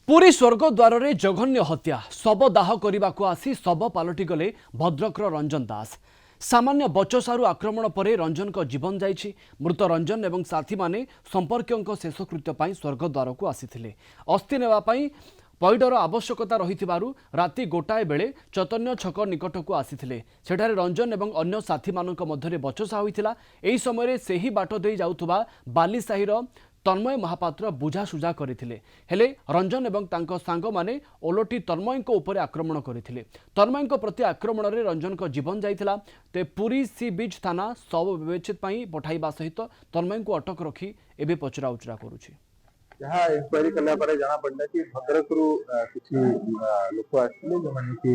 पुरी स्वर्गद्वार रे जघन्य हत्या शव दाह करने को आसी शव पलटि गले भद्रकर रंजन दास। सामान्य बचसारू आक्रमण पर रंजन को जीवन जाइछि। मृत रंजन एवं साथी माने संपर्कियों शेषकृत्य पर स्वर्गद्वार को आसीथिले। अस्थि नेबा पई पैडर आवश्यकता रहिथिबारु राति गोटाए बेले चैतन्य छक निकट को आसीथिले। सेठारे रंजन एवं अन्य साथी मानक मध्यरे बचसा होइथिला। एही समय सेही बाट देई जाउथुबा बालीसाहीर तन्मय महापात्र बुझासुझा करथिले। हेले रंजन एवं तांको सांग माने ओलोटी तन्मय को ऊपर आक्रमण करथिले। तन्मय को प्रति आक्रमण रे रंजन को जीवन जाइथिला। ते पुरी सी बीच थाना शव विवेचित पई पठाइबा सहित तन्मय को अटक रखी एबे पचरा उचरा करूछि। जहाँ इंक्वायरी कला पर जाना पड़ता कि भद्रकरू किसी लोक आसते जो मैंने कि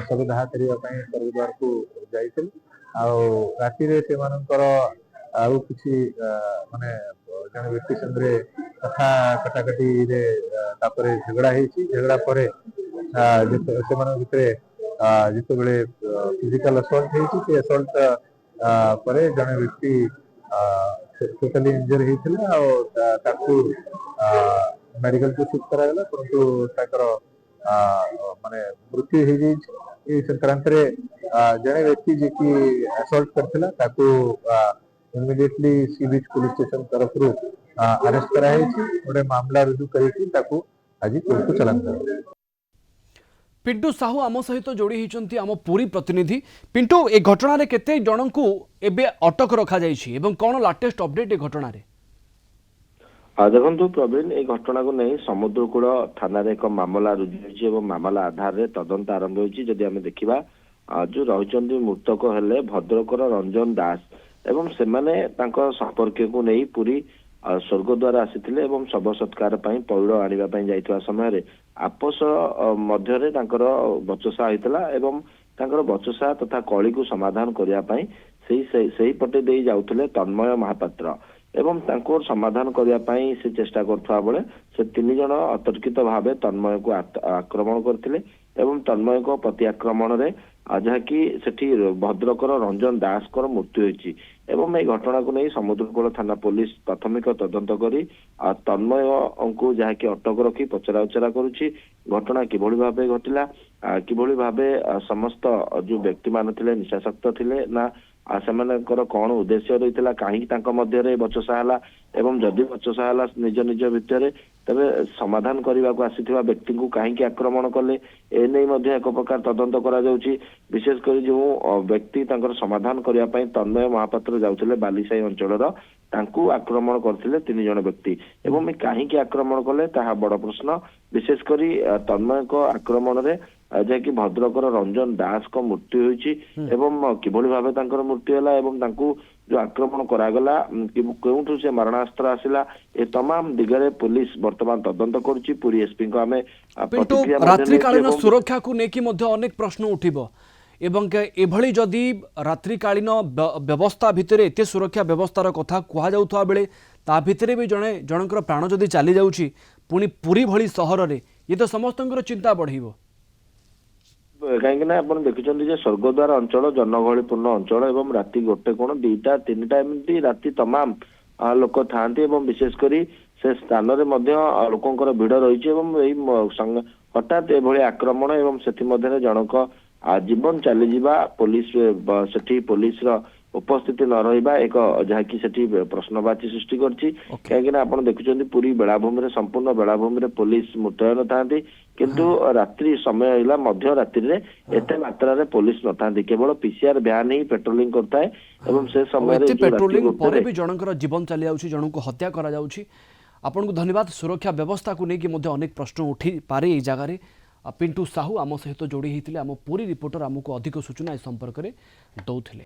सब दाह करने स्वर्गद्वार को जाते राति आउ किसी माने जन व्यक्ति संगे कथा कटाकटी झगड़ा झगड़ा पर जिते बड़े फिजिकल असल्ट होती असल्ट पर जन व्यक्ति टोटाली इंजर होता मेडिकल को शिफ्ट करागला परंतु माने मृत्यु हो जाए संक्रांत जड़े व्यक्ति जी की असल्ट करथिला ताकू इमिडिएटली सी बीच पुलिस स्टेशन तरफ अरेस्ट कराई गोटे मामला रुजु करके ताकू आज कोर्ट को चलान कर। पिंटू साहू आम सहित जोड़ी होती आम पुरी प्रतिनिधि। पिंटू ए घटना रे केते जन को एबे अटक रखा जाइछि एवं कौन लाटेस्ट अपडेट ए घटना रे? देखो प्रवीण ए घटना को नहीं समुद्रकूल थाना एक मामला रुजु हो मामला आधार रे तदंत आरंभ होइछि। जदि आमे देखिबा जो रहिचंती मृतक हेले भद्रकर रंजन दास एवं से माने तांको संपर्क को नहीं पूरी स्वर्गद्वार आसीथिले एवं शव सत्कार पई पैड़ आनिबा पई जाइतवा समय रे आपस मध्यरे तांकर बचसा होइतला एवं तांकर बचसा तथा कली को समाधान करिया पई सेही पटे देई जाउथले तन्मय महापात्र एवं तांको समाधान करिया पई से चेष्टा करथवा बेले से तीन जण अतर्कित भावे तन्मय को आक्रमण करथिले एवं तन्मय को प्रति आक्रमण रे जहाँकि सेठी भद्रकर रंजन दास कर मृत्यु होइछि एवं ए घटना को नहीं समुद्रकूल थाना पुलिस प्राथमिक तदंत करी तन्मय को जहाँकि अटक रखी पचरा उचरा करुछि। घटना किभଳି भाबे घटिला किभଳି भाबे समस्त जो व्यक्ति मान थिले निशासक्त थिले ना सेमानकर कौन उद्देश्य रही कहीं मध्य बचसा है एवं जदि बचसा है निज निज भितर तबे समाधान करने को आसीथिबा व्यक्ति को कहीं आक्रमण कले एने एक प्रकार तदंत करा जाउछि। विशेषकर जो व्यक्ति तांकर समाधान करने पई तन्मय महापात्र जाउथिले बालीसाही अंचलर तांकू आक्रमण करथिले तीन जण व्यक्ति एवं कहीं आक्रमण कले ताहा बड़ प्रश्न। विशेषकर तन्मय को आक्रमण रे जहाँकि भद्रकर रंजन दास को मृत्यु होइछि एवं किभଳି भाबे तांकर मृत्यु होला एवं तांकू जो आक्रमण करागला केउठु से मारणास्त्र आसिला ए तमाम दिगरे पुलिस वर्तमान तदंत करूछि। पूरी एसपी को हमें रात्रिकालीन सुरक्षा को नेकी मध्य अनेक प्रश्न उठिबो एवं एभली जदि रात्रिकालीन व्यवस्था भितर एते सुरक्षा व्यवस्थार कथा कुहा जाउथवा बेले ता भितर भी जनकर प्राण जदि चली जाउछि पुनी पुरी भली सहर रे ये तो समस्तंकर चिंता बढ़िबो। कहीं देखुं स्वर्गद्वार अंचल जनगहलीपूर्ण अंचल एवं राति गोटे कोण दुईटा तीन टा एमती राति तमाम लोक था विशेषकर से स्थान में लोकंर भिड़ रही हठात एभली आक्रमण एवं से जनक जीवन चलीजा पुलिस सेठी पुलिस उपस्थिति न रहा एक जहाँकि सेठी प्रश्नवाची सृष्टि करछि। कहीं आप देखुं पूरी बेलाभूमि संपूर्ण बेलाभूमि पुलिस मुतयन था किंतु रात्रि समय है मध्य रात्रि एते मात्रा रे पुलिस न था केवल पीसीआर वैन ही पेट्रोलिंग करता है एवं से समय पेट्रोलिंग पर भी जनकर जीवन चली जाउछि जन को हत्या करा जाउछि। आपन को धन्यवाद। सुरक्षा व्यवस्था को लेकिन अनेक प्रश्न उठी पारे जगार। पिंटू साहू आम सहित जोड़ी होते आम पूरी रिपोर्टर आमको अधिक सूचना ए संपर्क में दौले।